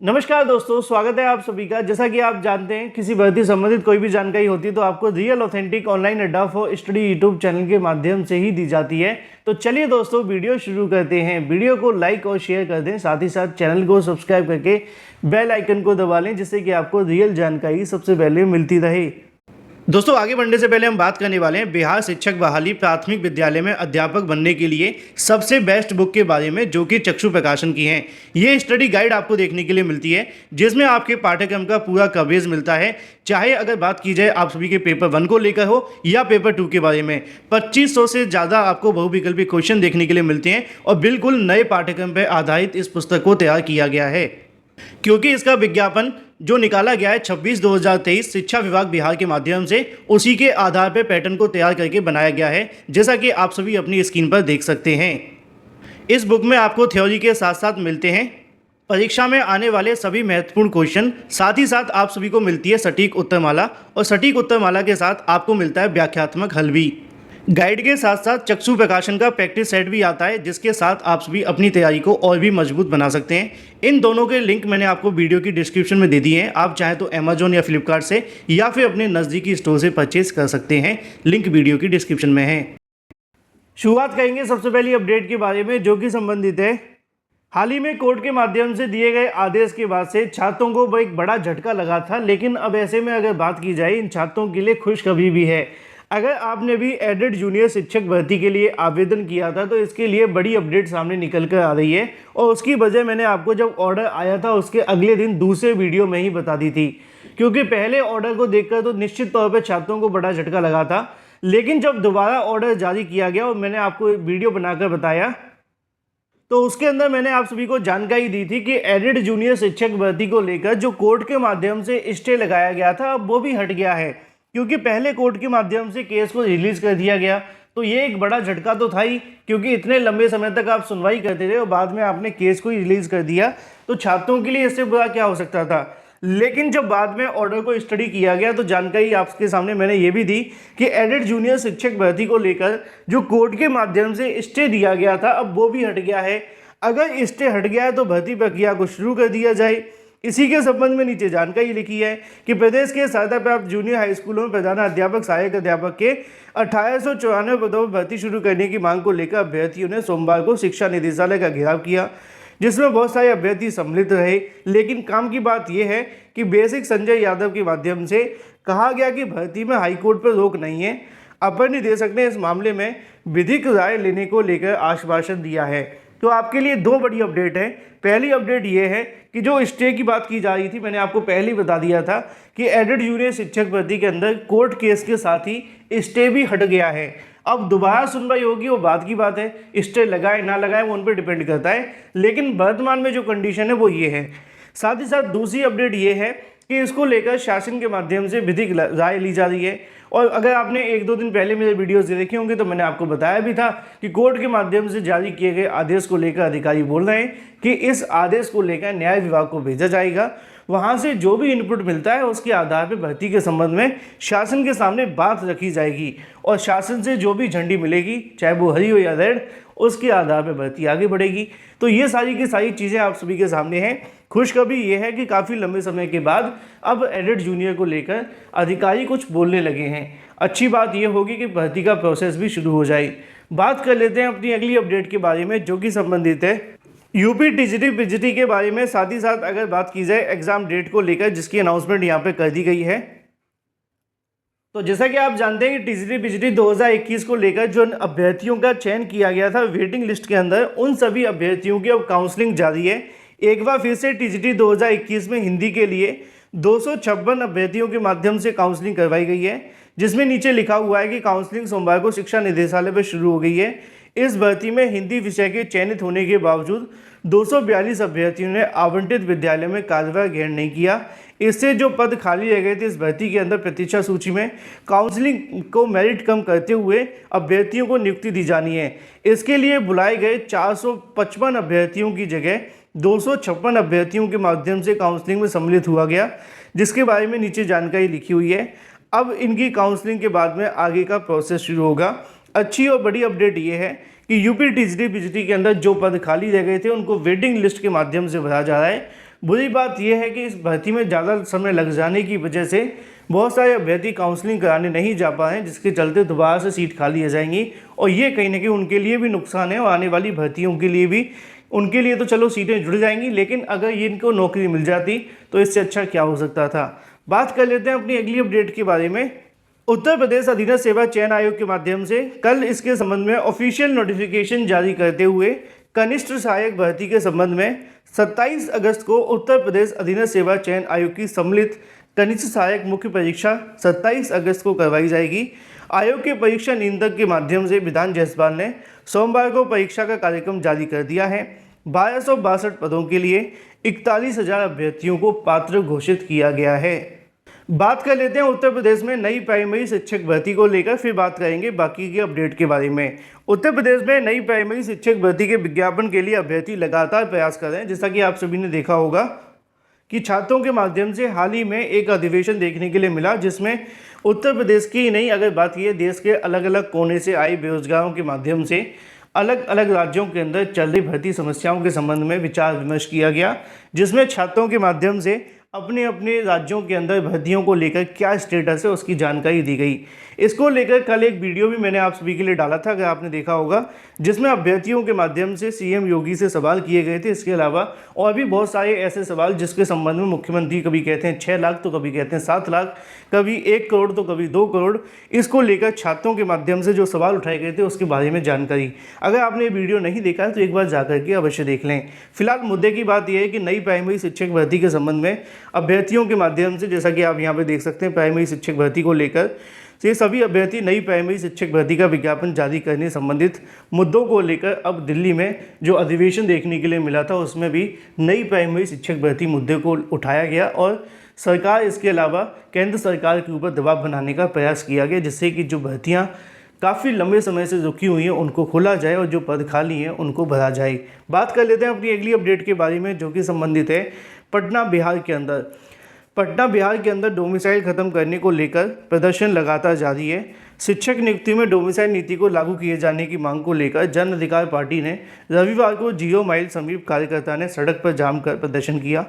नमस्कार दोस्तों, स्वागत है आप सभी का। जैसा कि आप जानते हैं, किसी भर्ती संबंधित कोई भी जानकारी होती है तो आपको रियल ऑथेंटिक ऑनलाइन अड्डा फॉर स्टडी यूट्यूब चैनल के माध्यम से ही दी जाती है। तो चलिए दोस्तों, वीडियो शुरू करते हैं। वीडियो को लाइक और शेयर कर दें, साथ ही साथ चैनल को सब्सक्राइब करके बेल आइकन को दबा लें, जिससे कि आपको रियल जानकारी सबसे पहले मिलती रहे। दोस्तों, आगे बढ़ने से पहले हम बात करने वाले हैं बिहार शिक्षक बहाली प्राथमिक विद्यालय में अध्यापक बनने के लिए सबसे बेस्ट बुक के बारे में, जो कि चक्षु प्रकाशन की है। ये स्टडी गाइड आपको देखने के लिए मिलती है, जिसमें आपके पाठ्यक्रम का पूरा कवरेज मिलता है। चाहे अगर बात की जाए आप सभी के पेपर 1 को लेकर हो या पेपर 2 के बारे में, 2500 से ज़्यादा आपको बहुविकल्पी क्वेश्चन देखने के लिए मिलते हैं और बिल्कुल नए पाठ्यक्रम पर आधारित इस पुस्तक को तैयार किया गया है, क्योंकि इसका विज्ञापन जो निकाला गया है 26/2023 शिक्षा विभाग बिहार के माध्यम से, उसी के आधार पर पैटर्न को तैयार करके बनाया गया है, जैसा कि आप सभी अपनी स्क्रीन पर देख सकते हैं। इस बुक में आपको थ्योरी के साथ साथ मिलते हैं परीक्षा में आने वाले सभी महत्वपूर्ण क्वेश्चन, साथ ही साथ आप सभी को मिलती है सटीक उत्तरमाला, और सटीक उत्तरमाला के साथ आपको मिलता है व्याख्यात्मक हल भी। गाइड के साथ साथ चक्षु प्रकाशन का प्रैक्टिस सेट भी आता है, जिसके साथ आप सभी अपनी तैयारी को और भी मजबूत बना सकते हैं। इन दोनों के लिंक मैंने आपको वीडियो की डिस्क्रिप्शन में दे दिए हैं। आप चाहें तो अमेजोन या फ्लिपकार्ट से या फिर अपने नज़दीकी स्टोर से परचेज कर सकते हैं। लिंक वीडियो की डिस्क्रिप्शन में है। शुरुआत करेंगे सबसे पहली अपडेट के बारे में, जो कि संबंधित है हाल ही में कोर्ट के माध्यम से दिए गए आदेश के बाद से छात्रों को एक बड़ा झटका लगा था। लेकिन अब ऐसे में अगर बात की जाए, इन छात्रों के लिए खुशखबरी भी है। अगर आपने भी एडेड जूनियर शिक्षक भर्ती के लिए आवेदन किया था तो इसके लिए बड़ी अपडेट सामने निकल कर आ रही है, और उसकी वजह मैंने आपको जब ऑर्डर आया था उसके अगले दिन दूसरे वीडियो में ही बता दी थी। क्योंकि पहले ऑर्डर को देखकर तो निश्चित तौर पर छात्रों को बड़ा झटका लगा था, लेकिन जब दोबारा ऑर्डर जारी किया गया और मैंने आपको वीडियो बनाकर बताया, तो उसके अंदर मैंने आप सभी को जानकारी दी थी कि एडेड जूनियर शिक्षक भर्ती को लेकर जो कोर्ट के माध्यम से स्टे लगाया गया था, अब वो भी हट गया है। क्योंकि पहले कोर्ट के माध्यम से केस को रिलीज कर दिया गया, तो ये एक बड़ा झटका तो था ही, क्योंकि इतने लंबे समय तक आप सुनवाई करते रहे और बाद में आपने केस को ही रिलीज कर दिया, तो छात्रों के लिए इससे बुरा क्या हो सकता था। लेकिन जब बाद में ऑर्डर को स्टडी किया गया तो जानकारी आपके सामने मैंने ये भी दी कि एडेड जूनियर शिक्षक भर्ती को लेकर जो कोर्ट के माध्यम से स्टे दिया गया था, अब वो भी हट गया है। अगर स्टे हट गया है तो भर्ती प्रक्रिया को शुरू कर दिया जाए। इसी के संबंध में नीचे जानकारी लिखी है कि प्रदेश के सहायता प्राप्त जूनियर हाई स्कूलों में प्रधान अध्यापक सहायक अध्यापक के 1894 पदों पर भर्ती शुरू करने की मांग को लेकर अभ्यर्थियों ने सोमवार को शिक्षा निदेशालय का घेराव किया, जिसमें बहुत सारे अभ्यर्थी सम्मिलित रहे। लेकिन काम की बात यह है कि बेसिक संजय यादव के माध्यम से कहा गया कि भर्ती में हाईकोर्ट पर रोक नहीं है। अपर निदेशक ने इस मामले में विधिक राय लेने को लेकर आश्वासन दिया है। तो आपके लिए दो बड़ी अपडेट है। पहली अपडेट ये है कि जो स्टे की बात की जा रही थी, मैंने आपको पहले ही बता दिया था कि एडेड जूनियर शिक्षक भर्ती के अंदर कोर्ट केस के साथ ही स्टे भी हट गया है। अब दोबारा सुनवाई होगी, वो बात की बात है। स्टे लगाए ना लगाए वो उन पर डिपेंड करता है, लेकिन वर्तमान में जो कंडीशन है वो ये है। साथ ही साथ दूसरी अपडेट ये है कि इसको लेकर शासन के माध्यम से विधिक राय ली जा रही है। और अगर आपने 1-2 दिन पहले मेरे वीडियोस देखे होंगे तो मैंने आपको बताया भी था कि कोर्ट के माध्यम से जारी किए गए आदेश को लेकर अधिकारी बोल रहे हैं कि इस आदेश को लेकर न्याय विभाग को भेजा जाएगा। वहां से जो भी इनपुट मिलता है उसके आधार पर भर्ती के संबंध में शासन के सामने बात रखी जाएगी, और शासन से जो भी झंडी मिलेगी, चाहे वो हरी हो या रेड, उसके आधार पर भर्ती आगे बढ़ेगी। तो ये सारी की सारी चीज़ें आप सभी के सामने हैं। खुशखबरी ये है कि काफ़ी लंबे समय के बाद अब एडेड जूनियर को लेकर अधिकारी कुछ बोलने लगे हैं। अच्छी बात ये होगी कि भर्ती का प्रोसेस भी शुरू हो जाए। बात कर लेते हैं अपनी अगली अपडेट के बारे में, जो कि संबंधित है यूपी टीजीटी पीजीटी के बारे में। साथ ही साथ अगर बात की जाए एग्जाम डेट को लेकर, जिसकी अनाउंसमेंट यहाँ पे कर दी गई है। तो जैसा कि आप जानते हैं कि टीजीटी पीजीटी 2021 को लेकर जो अभ्यर्थियों का चयन किया गया था वेटिंग लिस्ट के अंदर, उन सभी अभ्यर्थियों की अब काउंसलिंग जारी है। एक बार फिर से टीजीटी 2021 में हिंदी के लिए 256 अभ्यर्थियों के माध्यम से काउंसलिंग करवाई गई है, जिसमें नीचे लिखा हुआ है कि काउंसलिंग सोमवार को शिक्षा निदेशालय पर शुरू हो गई है। इस भर्ती में हिंदी विषय के चयनित होने के बावजूद 242 अभ्यर्थियों ने आवंटित विद्यालय में कार्यभार ग्रहण नहीं किया। इससे जो पद खाली रह गए थे इस भर्ती के अंदर प्रतीक्षा सूची में, काउंसलिंग को मेरिट कम करते हुए अभ्यर्थियों को नियुक्ति दी जानी है। इसके लिए बुलाए गए 455 अभ्यर्थियों की जगह 256 अभ्यर्थियों के माध्यम से काउंसलिंग में सम्मिलित हुआ गया, जिसके बारे में नीचे जानकारी लिखी हुई है। अब इनकी काउंसलिंग के बाद में आगे का प्रोसेस शुरू होगा। अच्छी और बड़ी अपडेट ये है कि यूपी टीजीटी पीजीटी के अंदर जो पद खाली रह गए थे उनको वेटिंग लिस्ट के माध्यम से भरा जा रहा है। बुरी बात यह है कि इस भर्ती में ज़्यादा समय लग जाने की वजह से बहुत सारे अभ्यर्थी काउंसलिंग कराने नहीं जा पाए, जिसके चलते दोबारा से सीट खाली हो जाएंगी और ये कहीं ना कहीं उनके लिए भी नुकसान है और आने वाली भर्तियों के लिए भी। उनके लिए तो चलो सीटें जुड़ जाएंगी, लेकिन अगर ये इनको नौकरी मिल जाती तो इससे अच्छा क्या हो सकता था। बात कर लेते हैं अपनी अगली अपडेट के बारे में। उत्तर प्रदेश अधीनस्थ सेवा चयन आयोग के माध्यम से कल इसके संबंध में ऑफिशियल नोटिफिकेशन जारी करते हुए कनिष्ठ सहायक भर्ती के संबंध में 27 अगस्त को उत्तर प्रदेश अधीनस्थ सेवा चयन आयोग की सम्मिलित कनिष्ठ सहायक मुख्य परीक्षा 27 अगस्त को करवाई जाएगी। आयोग के परीक्षा नियंत्रक के माध्यम से विधान जायसवाल ने सोमवार को परीक्षा का कार्यक्रम जारी कर दिया है। 1262 पदों के लिए 41,000 अभ्यर्थियों को पात्र घोषित किया गया है। बात कर लेते हैं उत्तर प्रदेश में नई प्राइमरी शिक्षक भर्ती को लेकर, फिर बात करेंगे बाकी के अपडेट के बारे में। उत्तर प्रदेश में नई प्राइमरी शिक्षक भर्ती के विज्ञापन के लिए अभ्यर्थी लगातार प्रयास कर रहे हैं। जैसा कि आप सभी ने देखा होगा कि छात्रों के माध्यम से हाल ही में एक अधिवेशन देखने के लिए मिला, जिसमें उत्तर प्रदेश की ही नहीं, अगर बात की देश के अलग अलग कोने से आए बेरोजगारों के माध्यम से अलग अलग राज्यों के अंदर चल रही भर्ती समस्याओं के संबंध में विचार विमर्श किया गया, जिसमें छात्रों के माध्यम से अपने अपने राज्यों के अंदर भर्तियों को लेकर क्या स्टेटस है उसकी जानकारी दी गई। इसको लेकर कल एक वीडियो भी मैंने आप सभी के लिए डाला था, अगर आपने देखा होगा, जिसमें अभ्यर्थियों के माध्यम से सीएम योगी से सवाल किए गए थे। इसके अलावा और भी बहुत सारे ऐसे सवाल जिसके संबंध में मुख्यमंत्री कभी कहते हैं 6 लाख तो कभी कहते हैं 7 लाख, कभी 1 करोड़ तो कभी 2 करोड़। इसको लेकर छात्रों के माध्यम से जो सवाल उठाए गए थे उसके बारे में जानकारी, अगर आपने ये वीडियो नहीं देखा है तो एक बार जाकर के अवश्य देख लें। फिलहाल मुद्दे की बात यह है कि नई प्राइमरी शिक्षक भर्ती के संबंध में अभ्यर्थियों के माध्यम से, जैसा कि आप यहाँ पे देख सकते हैं, प्राइमरी शिक्षक भर्ती को लेकर ये सभी अभ्यर्थी नई प्राइमरी शिक्षक भर्ती का विज्ञापन जारी करने संबंधित मुद्दों को लेकर अब दिल्ली में जो अधिवेशन देखने के लिए मिला था उसमें भी नई प्राइमरी शिक्षक भर्ती मुद्दे को उठाया गया और सरकार, इसके अलावा केंद्र सरकार के ऊपर दबाव बनाने का प्रयास किया गया, जिससे कि जो भर्तियाँ काफ़ी लंबे समय से रुकी हुई हैं उनको खोला जाए और जो पद खाली हैं उनको भरा जाए। बात कर लेते हैं अपनी अगली अपडेट के बारे में, जो कि संबंधित है पटना बिहार के अंदर। पटना बिहार के अंदर डोमिसाइल खत्म करने को लेकर प्रदर्शन लगातार जारी है। शिक्षक नियुक्ति में डोमिसाइल नीति को लागू किए जाने की मांग को लेकर जन अधिकार पार्टी ने रविवार को 0 माइल समीप कार्यकर्ता ने सड़क पर जाम कर प्रदर्शन किया।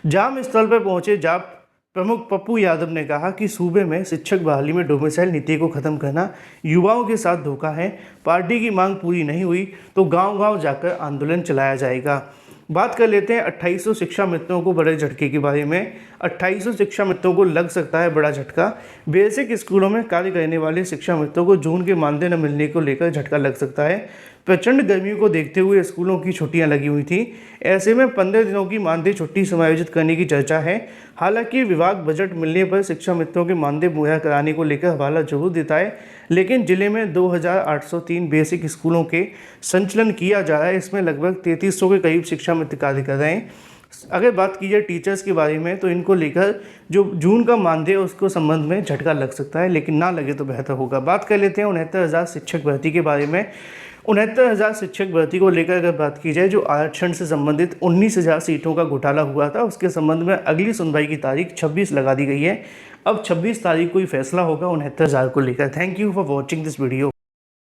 जाम स्थल पर पहुंचे जाप प्रमुख पप्पू यादव ने कहा कि सूबे में शिक्षक बहाली में डोमिसाइल नीति को खत्म करना युवाओं के साथ धोखा है। पार्टी की मांग पूरी नहीं हुई तो गांव-गांव जाकर आंदोलन चलाया जाएगा। बात कर लेते हैं 2800 शिक्षा मित्रों को बड़े झटके के बारे में। 2800 शिक्षा मित्रों को लग सकता है बड़ा झटका। बेसिक स्कूलों में कार्य करने वाले शिक्षा मित्रों को जून के मानदेय न मिलने को लेकर झटका लग सकता है। प्रचंड गर्मियों को देखते हुए स्कूलों की छुट्टियां लगी हुई थी। ऐसे में 15 दिनों की मानदेय छुट्टी समायोजित करने की चर्चा है। हालांकि विभाग बजट मिलने पर शिक्षा मित्रों के मानदेय मुहैया कराने को लेकर हवाला जरूर देता है, लेकिन जिले में 2803 बेसिक स्कूलों के संचालन किया जा रहा है। इसमें लगभग 3300 के करीब शिक्षा मित्र कार्य कर रहे हैं। अगर बात की जाए टीचर्स के बारे में तो इनको लेकर जो जून का मानदेय उसको संबंध में झटका लग सकता है, लेकिन ना लगे तो बेहतर होगा। बात कर लेते हैं 69,000 शिक्षक भर्ती के बारे में। 69,000 शिक्षक भर्ती को लेकर अगर बात की जाए, जो आरक्षण से संबंधित 19,000 सीटों का घोटाला हुआ था, उसके संबंध में अगली सुनवाई की तारीख 26 लगा दी गई है। अब 26 तारीख को ही फैसला होगा 69,000 को लेकर। Thank you for watching this video.